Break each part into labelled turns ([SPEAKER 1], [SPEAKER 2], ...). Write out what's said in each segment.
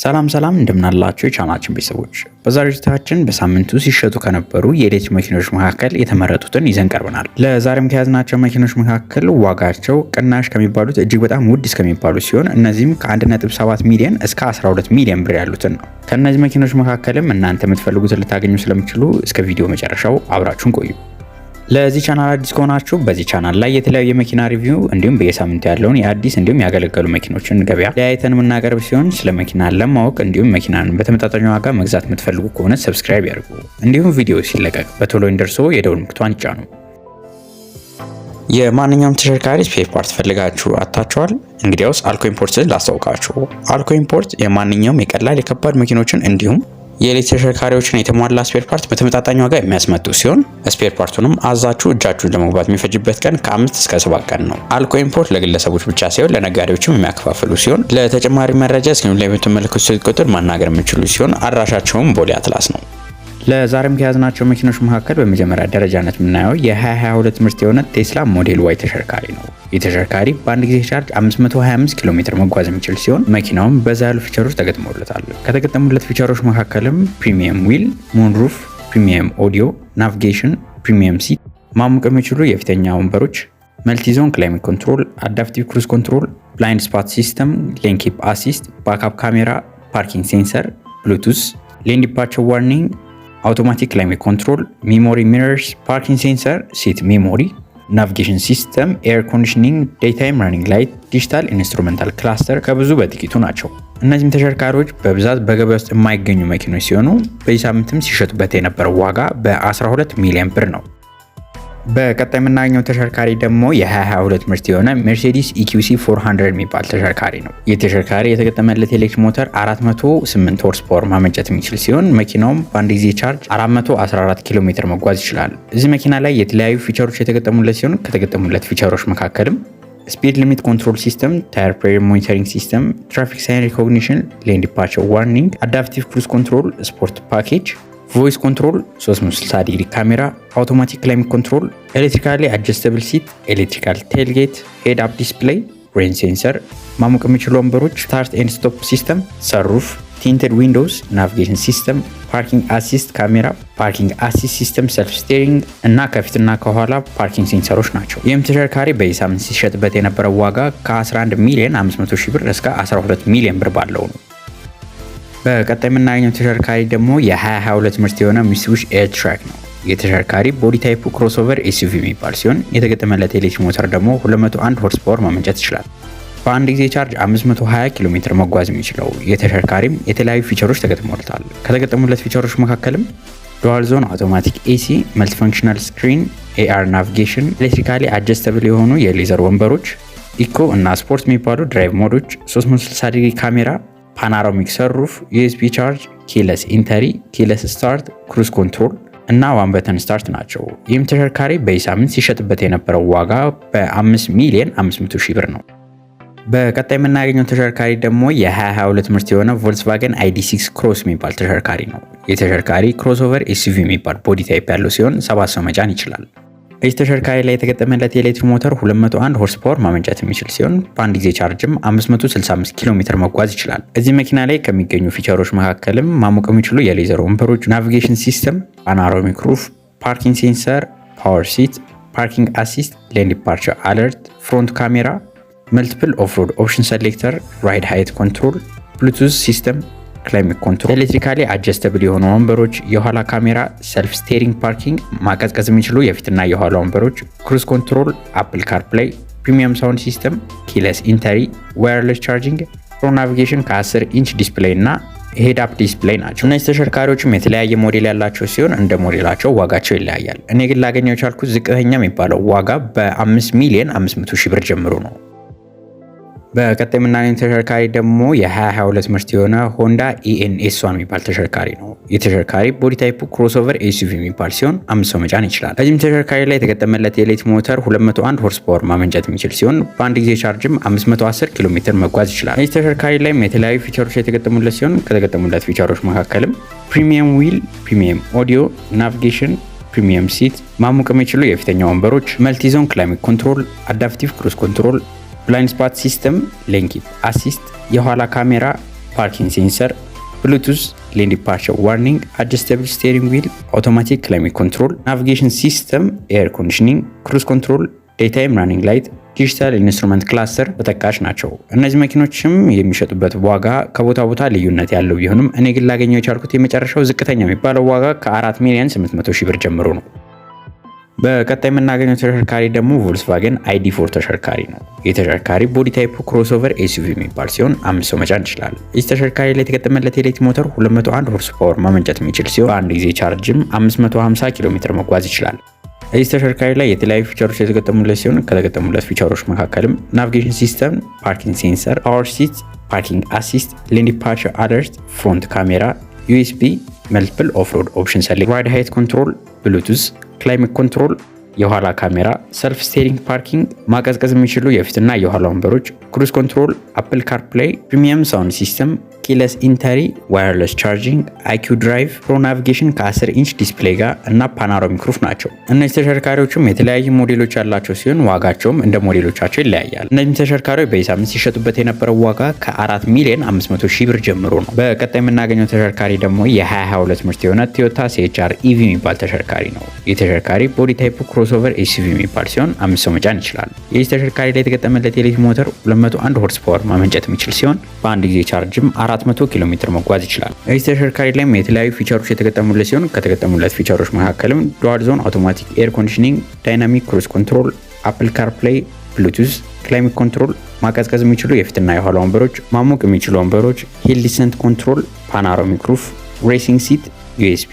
[SPEAKER 1] ሰላም እንደምናላችሁ የቻናላችን ቤተሰቦች በዛሬው ዝግጅታችን በሳምንቱ ሲሸጡ ከነበሩ የኤሌክትሪክ መኪኖች መካከል የተመረጡትን ይዘን ቀርበናል። ለዛሬም ከያዝናቸው መኪኖች መካከል ዋጋቸው ቅናሽ ከሚባሉት እጅግ በጣም ውድ እስከሚባሉት ሲሆን እነዚህም ከ1.7 ሚሊዮን እስከ 12 ሚሊዮን ብር ያሉትን ነው። ከነዚህ መኪኖች መካከልም እናንተ የምትፈልጉትን ልታገኙ ስለምትችሉ እስከ ቪዲዮ መጨረሻው አብራችሁን ቆዩ። ለዚህ ቻናል አዲስ ከሆናችሁ በዚህ ቻናል ላይ የተለያዩ የመኪና ሪቪው እንዲሁም በየሳምንቱ ያለውን የአዲስ እንዲሁም ያገለገሉ መኪኖችን ገበያ ለያይተን የምናቀርብ ሲሆን ስለ መኪና ለማወቅ እንዲሁም መኪናን በተመጣጣኝ ዋጋ መግዛት የምትፈልጉ ከሆነ ሰብስክራይብ ያድርጉ። እንዲሁም ቪዲዮ ሲለቀቅ በቶሎ እንዲደርሶ የደወል ምልክቱን ይጫኑ። የማንኛውም ተሽከርካሪ ስፔር ፓርት ፈልጋችሁ አጣችኋል? እንግዲያውስ አልኮ ኢምፖርትን ላስተዋውቃችሁ። አልኮ ኢምፖርት የማንኛውም የቀላል የከባድ መኪኖችን እንዲሁም የኤሌክትሪክ ተሽከርካሪዎችን የተሟላ ስፔር ፓርት በተመጣጣኝ ዋጋ የሚያስመጡ ሲሆን ስፔር ፓርቱንም አዛችሁ እጃችሁን ለመግባት የሚፈጅበት ቀን ከ5 እስከ 7 ቀን ነው። አልኮ ኢምፖርት ለግለሰቦች ብቻ ሳይሆን ለነጋዴዎችም የሚያከፋፍሉ ሲሆን ለተጨማሪ መረጃ ስክሪኑ ላይ የምትመለከቱት ስልክ ቁጥር ማናገር የምትችሉ ሲሆን አድራሻቸውም ቦሌ አትላስ ነው። ለዛሬም ከያዝናቸው መኪኖች መካከል በመጀመሪያ ደረጃነት የምናየው የ2022 ምርት የሆነ ቴስላ ሞዴል ዋይ ተሽከርካሪ ነው። የተሽከርካሪ በአንድ ጊዜ ቻርጅ 525 ኪሎ ሜትር መጓዝ የሚችል ሲሆን መኪናውም በዛ ያሉ ፊቸሮች ተገጥመውለታል። ከተገጠሙለት ፊቸሮች መካከልም ፕሪሚየም ዊል፣ ሙንሩፍ፣ ፕሪሚየም ኦዲዮ፣ ናቪጌሽን፣ ፕሪሚየም ሲት፣ ማሞቅ የሚችሉ የፊተኛ ወንበሮች፣ መልቲዞን ክላይሜት ኮንትሮል፣ አዳፕቲቭ ክሩዝ ኮንትሮል፣ ብላይንድ ስፓት ሲስተም፣ ሌን ኪፕ አሲስት፣ ባክአፕ ካሜራ፣ ፓርኪንግ ሴንሰር፣ ብሉቱዝ፣ ሌን ዲፓርቸር ዋርኒንግ፣ አውቶማቲክ ክላይሜት ኮንትሮል፣ ሚሞሪ ሚረርስ፣ ፓርኪንግ ሴንሰር፣ ሲት ሜሞሪ፣ ናቪጌሽን ሲስተም፣ ኤር ኮንዲሽኒንግ፣ ዴይታይም ረኒንግ ላይት፣ ዲጂታል ኢንስትሩሜንታል ክላስተር ከብዙ በጥቂቱ ናቸው። እነዚህም ተሽከርካሪዎች በብዛት በገበያ ውስጥ የማይገኙ መኪኖች ሲሆኑ በዚህ ሳምንትም ሲሸጡበት የነበረው ዋጋ በ12 ሚሊዮን ብር ነው። በቀጣይ የምናገኘው ተሽከርካሪ ደግሞ የ2022 ምርት የሆነ ሜርሴዲስ ኢኪዩሲ 400 የሚባል ተሽከርካሪ ነው። ይህ ተሽከርካሪ የተገጠመለት ኤሌክትሪክ ሞተር 408 ሆርስ ፓወር ማመንጨት የሚችል ሲሆን መኪናውም በአንድ ጊዜ ቻርጅ 414 ኪሎ ሜትር መጓዝ ይችላል። እዚህ መኪና ላይ የተለያዩ ፊቸሮች የተገጠሙለት ሲሆን ከተገጠሙለት ፊቸሮች መካከልም ስፒድ ሊሚት ኮንትሮል ሲስተም፣ ታየር ፕሬሸር ሞኒተሪንግ ሲስተም፣ ትራፊክ ሳይን ሪኮግኒሽን፣ ሌን ዲፓርቸር ዋርኒንግ፣ አዳፕቲቭ ክሩዝ ኮንትሮል፣ ስፖርት ፓኬጅ፣ ቮይስ ኮንትሮል፣ 360 ዲግሪ ካሜራ፣ አውቶማቲክ ክላይሜት ኮንትሮል፣ ኤሌክትሪካሊ አጀስተብል ሲት፣ ኤሌክትሪካል ቴልጌት፣ ሄድ አፕ ዲስፕሌይ፣ ሬን ሴንሰር፣ ማሞቅ የሚችሉ ወንበሮች፣ ስታርት ኤንድ ስቶፕ ሲስተም፣ ሰንሩፍ፣ ቲንትድ ዊንዶውስ፣ ናቪጌሽን ሲስተም፣ ፓርኪንግ አሲስት ካሜራ፣ ፓርኪንግ አሲስት ሲስተም፣ ሰልፍ ስቴሪንግ እና ከፊትና ከኋላ ፓርኪንግ ሴንሰሮች ናቸው። ይህም ተሽከርካሪ በዚህ ሳምንት ሲሸጥበት የነበረው ዋጋ ከ11 ሚሊዮን 500 ሺህ ብር እስከ 12 ሚሊዮን ብር ባለው ነው። በቀጣይ የምናገኘው ተሽከርካሪ ደግሞ የ2022 ምርት የሆነ ሚትሱቢሺ ኤር-ትራክ ነው። የተሽከርካሪ ቦዲ ታይፑ ክሮስኦቨር ኤስዩቪ የሚባል ሲሆን የተገጠመለት ኤሌክትሪክ ሞተር ደግሞ 201 ሆርስ ፓወር ማመንጨት ይችላል። በአንድ ጊዜ ቻርጅ 520 ኪሎ ሜትር መጓዝ የሚችለው የተሽከርካሪም የተለያዩ ፊቸሮች ተገጥመውለታል። ከተገጠሙለት ፊቸሮች መካከልም ዱዋል ዞን አውቶማቲክ ኤሲ፣ መልቲፋንክሽናል ስክሪን፣ ኤአር ናቪጌሽን፣ ኤሌክትሪካሊ አጀስተብል የሆኑ የሌዘር ወንበሮች፣ ኢኮ እና ስፖርት የሚባሉ ድራይቭ ሞዶች፣ 360 ዲግሪ ካሜራ፣ ፓናሮሚክ ሰንሩፍ፣ ዩኤስቢ ቻርጅ፣ ኪለስ ኢንተሪ፣ ኪለስ ስታርት፣ ክሩዝ ኮንትሮል እና ዋን በተን ስታርት ናቸው። ይህም ተሽከርካሪ በዚህ ሳምንት ሲሸጥበት የነበረው ዋጋ በ5 ሚሊዮን 500 ሺህ ብር ነው። በቀጣይ የምናገኘው ተሽከርካሪ ደግሞ የ2022 ምርት የሆነ ቮልክስቫገን ID6 ክሮስ የሚባል ተሽከርካሪ ነው። የተሽከርካሪ ክሮስኦቨር ኤስዩቪ የሚባል ቦዲ ታይፕ ያለው ሲሆን 7 ሰው መጫን ይችላል። በዚህ ተሽከርካሪ ላይ የተገጠመለት የኤሌክትሪክ ሞተር 201 ሆርስ ፓወር ማመንጨት የሚችል ሲሆን በአንድ ጊዜ ቻርጅም 565 ኪሎ ሜትር መጓዝ ይችላል። እዚህ መኪና ላይ ከሚገኙ ፊቸሮች መካከልም ማሞቅ የሚችሉ የሌዘር ወንበሮች፣ ናቪጌሽን ሲስተም፣ ፓናሮሚክ ሩፍ፣ ፓርኪንግ ሴንሰር፣ ፓወር ሲት፣ ፓርኪንግ አሲስት፣ ሌን ዲፓርቸር አለርት፣ ፍሮንት ካሜራ፣ መልቲፕል ኦፍሮድ ኦፕሽን ሴሌክተር፣ ራይድ ሃይት ኮንትሮል፣ ብሉቱዝ ሲስተም፣ ክላይሜት ኮንትሮል፣ ኤሌክትሪካሊ አጀስተብል የሆኑ ወንበሮች፣ የኋላ ካሜራ፣ ሰልፍ ስቴሪንግ፣ ፓርኪንግ፣ ማቀዝቀዝ የሚችሉ የፊትና የኋላ ወንበሮች፣ ክሩዝ ኮንትሮል፣ አፕል ካርፕላይ፣ ፕሪሚየም ሳውንድ ሲስተም፣ ኪለስ ኢንተሪ፣ ዋየርለስ ቻርጂንግ፣ ፕሮ ናቪጌሽን ከ10 ኢንች ዲስፕሌይ እና ሄድ አፕ ዲስፕሌይ ናቸው። እነዚህ ተሽከርካሪዎችም የተለያየ ሞዴል ያላቸው ሲሆን እንደ ሞዴላቸው ዋጋቸው ይለያያል። እኔ ግን ላገኘው የቻልኩት ዝቅተኛ የሚባለው ዋጋ በ5 ሚሊዮን 500 ሺህ ብር ጀምሮ ነው። በቀጣይ የምናገኘው ተሽከርካሪ ደግሞ የ2022 ምርት የሆነ ሆንዳ EN-S1 የሚባል ተሽከርካሪ ነው። የተሽከርካሪ ቦዲ ታይፑ ክሮስኦቨር ኤስዩቪ የሚባል ሲሆን 5 ሰው መጫን ይችላል። እዚህም ተሽከርካሪ ላይ የተገጠመለት የኤሌክትሪክ ሞተር 201 ሆርስ ፓወር ማመንጨት የሚችል ሲሆን በአንድ ጊዜ ቻርጅም 510 ኪሎ ሜትር መጓዝ ይችላል። እዚህ ተሽከርካሪ ላይም የተለያዩ ፊቸሮች የተገጠሙለት ሲሆን ከተገጠሙለት ፊቸሮች መካከልም ፕሪሚየም ዊል፣ ፕሪሚየም ኦዲዮ፣ ናቪጌሽን፣ ፕሪሚየም ሲት፣ ማሞቅ የሚችሉ የፊተኛ ወንበሮች፣ መልቲዞን ክላይሜት ኮንትሮል፣ አዳፕቲቭ ክሩዝ ኮንትሮል፣ ብላይንድ ስፓት ሲስተም፣ ሌን ኪፕ አሲስት፣ የኋላ ካሜራ፣ parking sensor, Bluetooth, lane departure warning, adjustable steering wheel, automatic climate control, navigation system, air conditioning, cruise control, daytime running light, ዲጂታል ኢንስትሩመንት ክላስተር ተጠቃሽ ናቸው። እነዚህ መኪኖችም የሚሸጡበት ዋጋ ከቦታ ቦታ ልዩነት ያለው ቢሆንም እኔ ግን ላገኘው የቻልኩት የመጨረሻው ዝቅተኛ የሚባለው ዋጋ ከ4,800,000 ብር ጀምሮ ነው። በቀጣይ የምናገኘው ተሽከርካሪ ደግሞ ቮልክስዋገን ID4 ተሽከርካሪ ነው። የተሽከርካሪ ቦዲ ታይፑ ክሮስኦቨር SUV የሚባል ሲሆን 5 ሰው መጫን ይችላል። እዚህ ተሽከርካሪ ላይ የተገጠመለት ኤሌክትሪክ ሞተር 201 ሆርስ ፓወር ማመንጨት የሚችል ሲሆን በአንድ ጊዜ ቻርጅም 550 ኪሎ ሜትር መጓዝ ይችላል። እዚህ ተሽከርካሪ ላይ የተለያዩ ፊቸሮች የተገጠሙለት ሲሆን ከተገጠሙለት ፊቸሮች መካከልም ናቪጌሽን ሲስተም፣ ፓርኪንግ ሴንሰር፣ ፓወር ሲት፣ ፓርኪንግ አሲስት፣ ሌን ዲፓርቸር አለርት፣ ፍሮንት ካሜራ፣ USB፣ መልቲፕል ኦፍሮድ ኦፕሽን ሰሌክት፣ ራይድ ሃይት ኮንትሮል፣ ብሉቱዝ፣ ክላይሜት ኮንትሮል፣ የኋላ ካሜራ፣ ሰልፍ ስቴሪንግ ፓርኪንግ፣ ማቀዝቀዝ የሚችሉ የፊትና የኋላ ወንበሮች፣ ክሩዝ ኮንትሮል፣ አፕል ካርፕላይ፣ ፕሪሚየም ሳውንድ ሲስተም፣ ኪለስ ኢንተሪ፣ ዋየርለስ ቻርጂንግ፣ IQ ድራይቭ፣ ፕሮ ናቪጌሽን ከ10 ኢንች ዲስፕሌይ ጋር እና ፓኖራሚክ ሩፍ ናቸው። እነዚህ ተሽከርካሪዎችም የተለያዩ ሞዴሎች ያላቸው ሲሆን ዋጋቸውም እንደ ሞዴሎቻቸው ይለያያል። እነዚህ ተሽከርካሪዎች በሳምንት ሲሸጡበት የነበረው ዋጋ ከ4,500,000 ብር ጀምሮ ነው። በቀጣይ የምናገኘው ተሽከርካሪ ደግሞ የ2022 ምርት የሆነ ቶዮታ CHR EV የሚባል ተሽከርካሪ ነው። የተሽከርካሪ ቦዲ ታይፑ ክሮስኦቨር SUV የሚባል ሲሆን 5 ሰው መጫን ይችላል። የዚህ ተሽከርካሪ ላይ የተገጠመለት ኤሌክትሪክ ሞተር 201 ሆርስ ፓወር ማመንጨት የሚችል ሲሆን በአንድ ጊዜ ቻርጅም 400 ኪሎ ሜትር መጓዝ ይችላል። እዚህ ተሽከርካሪ ላይም የተለያዩ ፊቸሮች የተገጠሙለት ሲሆን ከተገጠሙለት ፊቸሮች መካከልም ዱዋል ዞን አውቶማቲክ ኤር ኮንዲሽኒንግ፣ ዳይናሚክ ክሩዝ ኮንትሮል፣ አፕል ካርፕላይ፣ ብሉቱዝ፣ ክላይሜት ኮንትሮል፣ ማቀዝቀዝ የሚችሉ የፊትና የኋላ ወንበሮች፣ ማሞቅ የሚችሉ ወንበሮች፣ ሂል ዲሰንት ኮንትሮል፣ ፓኖራሚክ ሩፍ፣ ሬሲንግ ሲት፣ USB፣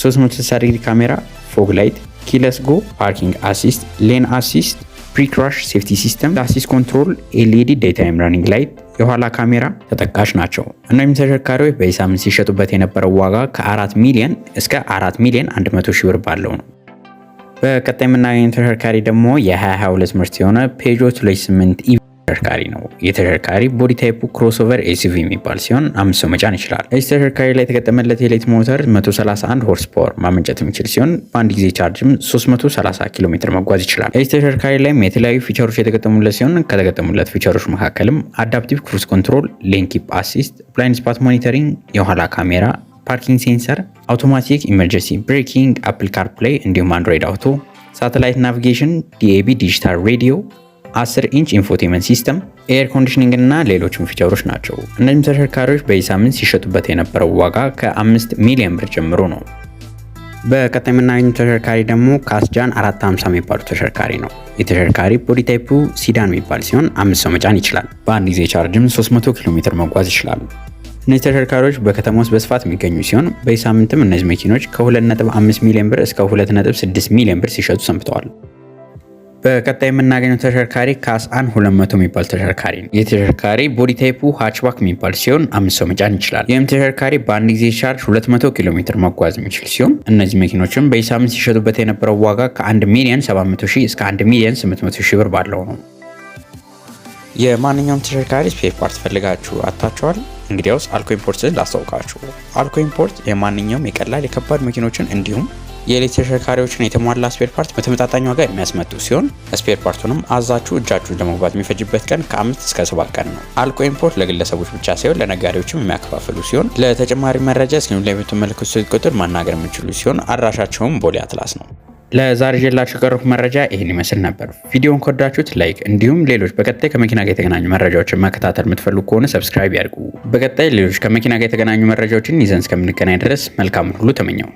[SPEAKER 1] 360 ዲግሪ ካሜራ፣ ፎግ ላይት፣ ኪለስ ጎ፣ ፓርኪንግ አሲስት፣ ሌን አሲስት፣ ፕሪክራሽ ሴፍቲ ሲስተም፣ አሲስት ኮንትሮል፣ LED ዴይታይም ራኒንግ ላይት፣ የኋላ ካሜራ ተጠቃሽ ናቸው። እነዚህም ተሽከርካሪዎች በሳምንት ሲሸጡበት የነበረው ዋጋ ከ4 ሚሊዮን እስከ 4,100,000 ብር ባለው ነው። በቀጣይ የምናገኘው ተሽከርካሪ ደግሞ የ2022 ምርት የሆነ ፔጆት 28 ኢቪ ተሽከርካሪ ነው። የተሽከርካሪ ቦዲ ታይፑ ክሮስኦቨር SUV የሚባል ሲሆን 5 ሰው መጫን ይችላል። እዚህ ተሽከርካሪ ላይ የተገጠመለት የኤሌክትሪክ ሞተር 131 ሆርስ ፓወር ማመንጨት የሚችል ሲሆን በአንድ ጊዜ ቻርጅም 330 ኪሎ ሜትር መጓዝ ይችላል። እዚህ ተሽከርካሪ ላይም የተለያዩ ፊቸሮች የተገጠሙለት ሲሆን ከተገጠሙለት ፊቸሮች መካከልም አዳፕቲቭ ክሩዝ ኮንትሮል፣ ሌን ኪፕ አሲስት፣ ብላይንድ ስፓት ሞኒተሪንግ፣ የኋላ ካሜራ፣ ፓርኪንግ ሴንሰር፣ አውቶማቲክ ኢመርጀንሲ ብሬኪንግ፣ አፕል ካርፕላይ እንዲሁም አንድሮይድ አውቶ፣ ሳተላይት ናቪጌሽን፣ DAB ዲጂታል ሬዲዮ፣ 10 ኢንች ኢንፎቴመንት ሲስተም፣ ኤር ኮንዲሽኒንግ እና ሌሎችም ፊቸሮች ናቸው። እነዚህም ተሽከርካሪዎች በሳምንት ሲሸጡበት የነበረው ዋጋ ከ5 ሚሊዮን ብር ጀምሮ ነው። በቀጣይ የምናገኘው ተሽከርካሪ ደግሞ ካስጃን 450 የሚባሉ ተሽከርካሪ ነው። የተሽከርካሪ ቦዲ ታይፑ ሲዳን የሚባል ሲሆን 5 ሰው መጫን ይችላል። በአንድ ጊዜ ቻርጅም 300 ኪሎ ሜትር መጓዝ ይችላሉ። እነዚህ ተሽከርካሪዎች በከተማ ውስጥ በስፋት የሚገኙ ሲሆን በሳምንትም እነዚህ መኪኖች ከ2.5 ሚሊዮን ብር እስከ 2.6 ሚሊዮን ብር ሲሸጡ ሰንብተዋል። በቀጣይ የምናገኘው ተሽከርካሪ ካስአን 200 የሚባል ተሽከርካሪ ነው። የተሽከርካሪ ቦዲ ታይፑ ሃችባክ የሚባል ሲሆን 5 ሰው መጫን ይችላል። ይህም ተሽከርካሪ በአንድ ጊዜ ቻርጅ 200 ኪሎ ሜትር መጓዝ የሚችል ሲሆን እነዚህ መኪኖችም በሳምንት ሲሸጡበት የነበረው ዋጋ ከ1,700,000 እስከ 1,800,000 ብር ባለው ነው። የማንኛውም ተሽከርካሪ ስፔር ፓርት ፈልጋችሁ አጣችኋል? እንግዲያውስ አልኮ ኢምፖርትን ላስተዋውቃችሁ። አልኮ ኢምፖርት የማንኛውም የቀላል የከባድ መኪኖችን እንዲሁም የኤሌክትሪክ ተሽከርካሪዎችን የተሟላ ስፔር ፓርት በተመጣጣኝ ዋጋ የሚያስመጡ ሲሆን ስፔር ፓርቱንም አዛችሁ እጃችሁን ለመግባት የሚፈጅበት ቀን ከ5 እስከ 7 ቀን ነው። አልኮ ኢምፖርት ለግለሰቦች ብቻ ሳይሆን ለነጋዴዎችም የሚያከፋፍሉ ሲሆን ለተጨማሪ መረጃ እስክሪን ላይ የምትመለከቱት ስልክ ቁጥር ማናገር የምትችሉ ሲሆን አድራሻቸውም ቦሌ አትላስ ነው። ለዛሬ ይዤላችሁ የቀረብኩት መረጃ ይሄን ይመስል ነበር። ቪዲዮውን ከወዳችሁት ላይክ፣ እንዲሁም ሌሎች በቀጣይ ከመኪና ጋር የተገናኙ መረጃዎችን መከታተል የምትፈልጉ ከሆነ ሰብስክራይብ ያድርጉ። በቀጣይ ሌሎች ከመኪና ጋር የተገናኙ መረጃዎችን ይዘን እስከምንገናኝ ድረስ መልካም ሁሉ ተመኘው።